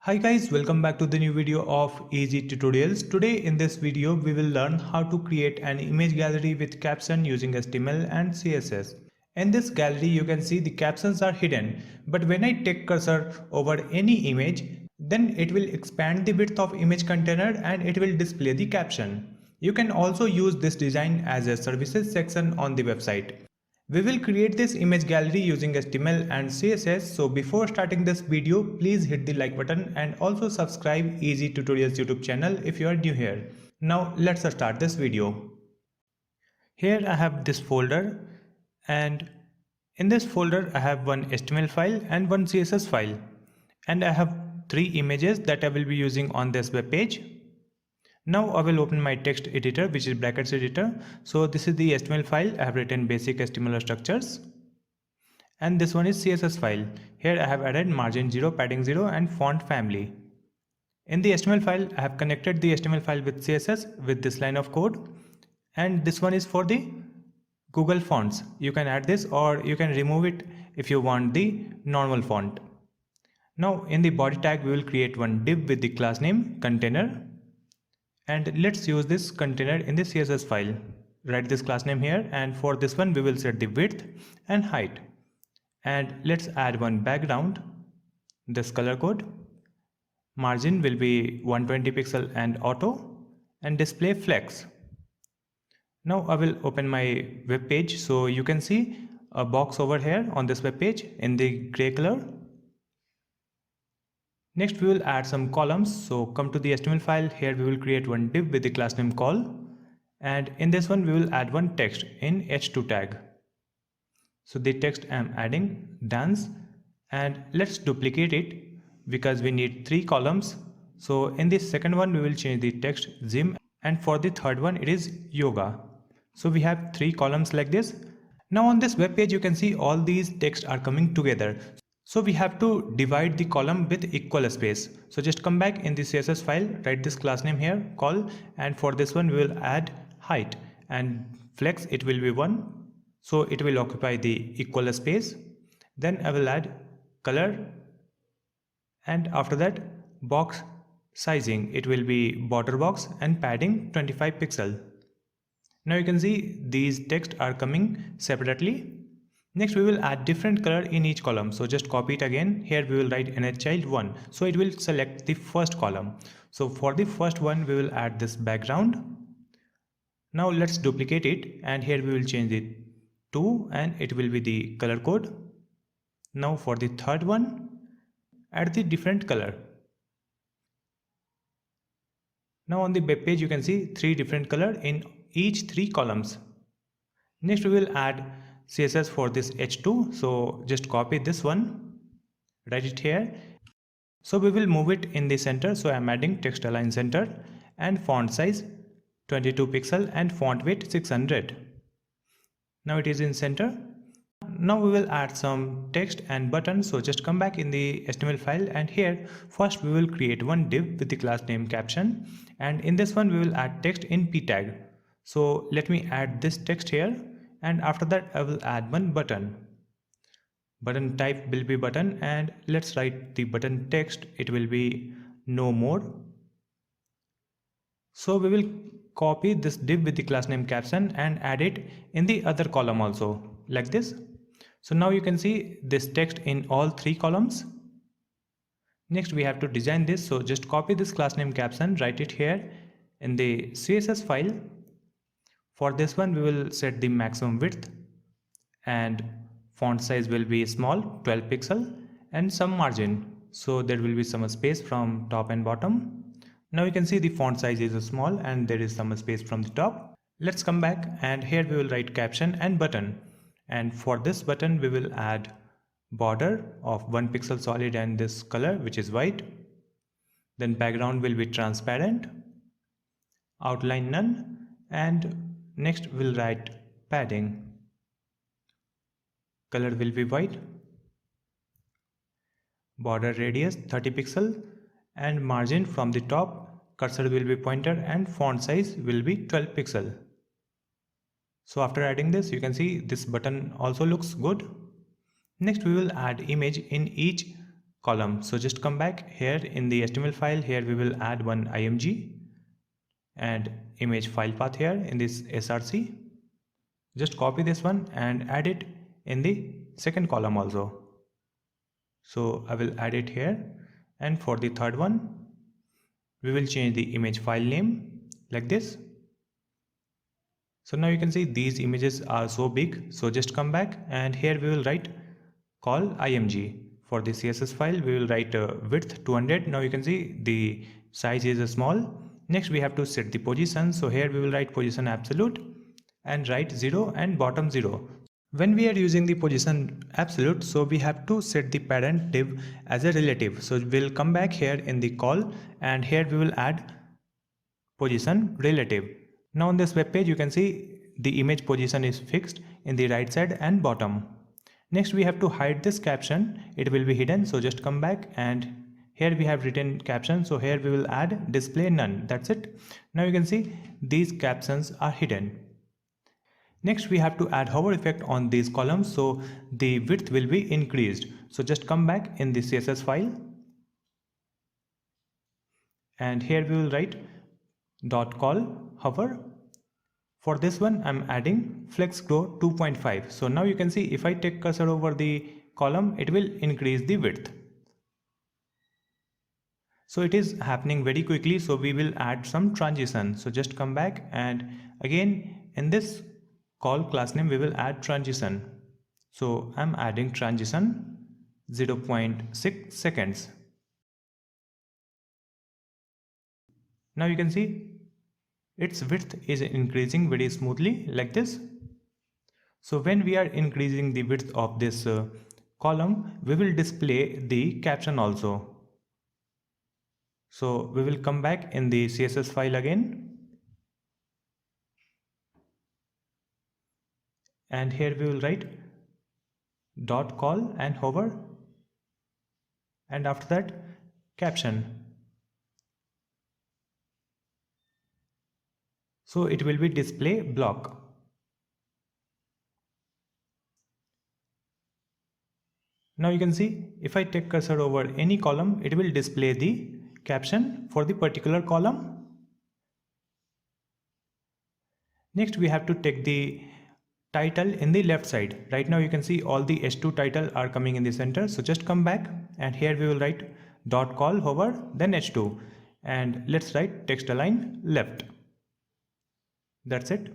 Hi guys, welcome back to the new video of Easy Tutorials. Today in this video we will learn how to create an image gallery with caption using HTML and CSS. In this gallery you can see the captions are hidden, but when I take cursor over any image, then it will expand the width of image container and it will display the caption. You can also use this design as a services section on the website. We will create this image gallery using HTML and CSS. So before starting this video, please hit the like button and also subscribe Easy Tutorials YouTube channel if you are new here. Now let's start this video. Here I have this folder, and in this folder I have one HTML file and one CSS file, and I have three images that I will be using on this web page. Now I will open my text editor, which is brackets editor. So this is the HTML file. I have written basic HTML structures, and this one is CSS file. Here I have added margin 0, padding 0 and font family. In the HTML file I have connected the HTML file with CSS with this line of code, and this one is for the Google fonts. You can add this or you can remove it if you want the normal font. Now in the body tag we will create one div with the class name container. And let's use this container in the CSS file. Write this class name here, and for this one we will set the width and height. And let's add one background, this color code. Margin will be 120 pixel and auto, and display flex. Now I will open my web page, so you can see a box over here on this web page in the gray color. Next we will add some columns. So come to the HTML file. Here we will create one div with the class name col, and in this one we will add one text in h2 tag. So the text I am adding dance, and let's duplicate it because we need three columns. So in this second one we will change the text gym, and for the third one it is yoga. So we have three columns like this. Now on this web page you can see all these texts are coming together. So we have to divide the column with equal space. So just come back in the CSS file, write this class name here, col, and for this one we will add height, and flex it will be 1. So it will occupy the equal space. Then I will add color, and after that box sizing, it will be border box and padding 25 pixel. Now you can see these text are coming separately. Next we will add different color in each column. So just copy it again. Here we will write NHChild 1. So it will select the first column. So for the first one we will add this background. Now let's duplicate it, and here we will change it to, and it will be the color code. Now for the third one, add the different color. Now on the web page you can see three different color in each three columns. Next we will add CSS for this h2. So just copy this one, write it here. So we will move it in the center. So I am adding text align center and font size 22 pixel and font weight 600. Now it is in center. Now we will add some text and button. So just come back in the HTML file, and here first we will create one div with the class name caption, and in this one we will add text in p tag. So let me add this text here, and after that I will add one button. Button type will be button, and let's write the button text. It will be no more. So we will copy this div with the class name caption and add it in the other column also, like this. So now you can see this text in all three columns. Next we have to design this. So just copy this class name caption, write it here in the CSS file. For this one we will set the maximum width, and font size will be small 12 pixel and some margin, so there will be some space from top and bottom. Now you can see the font size is small and there is some space from the top. Let's come back, and here we will write caption and button, and for this button we will add border of 1 pixel solid and this color which is white. Then background will be transparent, outline none, and next we'll write padding. Color will be white. Border radius 30 pixel and margin from the top, cursor will be pointer, and font size will be 12 pixel. So after adding this you can see this button also looks good. Next we will add image in each column. So just come back here in the HTML file. Here we will add one img and image file path here in this src. Just copy this one and add it in the second column also. So I will add it here, and for the third one we will change the image file name like this. So now you can see these images are so big, so just come back and here we will write call img. For the CSS file we will write width 200. Now you can see the size is small. Next we have to set the position, so here we will write position absolute and write 0 and bottom 0. When we are using the position absolute, so we have to set the parent div as a relative. So we'll come back here in the call and here we will add position relative. Now on this web page you can see the image position is fixed in the right side and bottom. Next we have to hide this caption, it will be hidden, so just come back and here we have written caption, so here we will add display none. That's it. Now you can see these captions are hidden. Next we have to add hover effect on these columns, so the width will be increased. So just come back in the CSS file and here we will write dot call hover. For this one I'm adding flex grow 2.5. So now you can see if I take cursor over the column, it will increase the width. So it is happening very quickly, so we will add some transition. So just come back and again in this call class name we will add transition. So I'm adding transition 0.6 seconds. Now you can see its width is increasing very smoothly like this. So when we are increasing the width of this column, we will display the caption also. So we will come back in the CSS file again and here we will write dot call and hover and after that caption. So it will be display block. Now you can see if I take cursor over any column, it will display the caption for the particular column. Next we have to take the title in the left side. Right now you can see all the H2 title are coming in the center. So just come back and here we will write dot call hover then H2 and let's write text align left. That's it.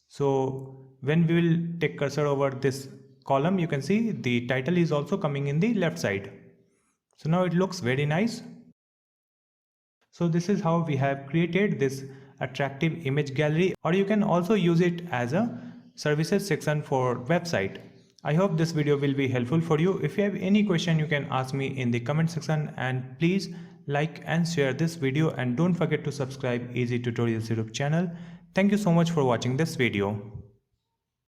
So when we will take cursor over this column, you can see the title is also coming in the left side. So now it looks very nice. So this is how we have created this attractive image gallery, or you can also use it as a services section for website. I hope this video will be helpful for you. If you have any question, you can ask me in the comment section, and please like and share this video and don't forget to subscribe Easy Tutorials YouTube channel. Thank you so much for watching this video.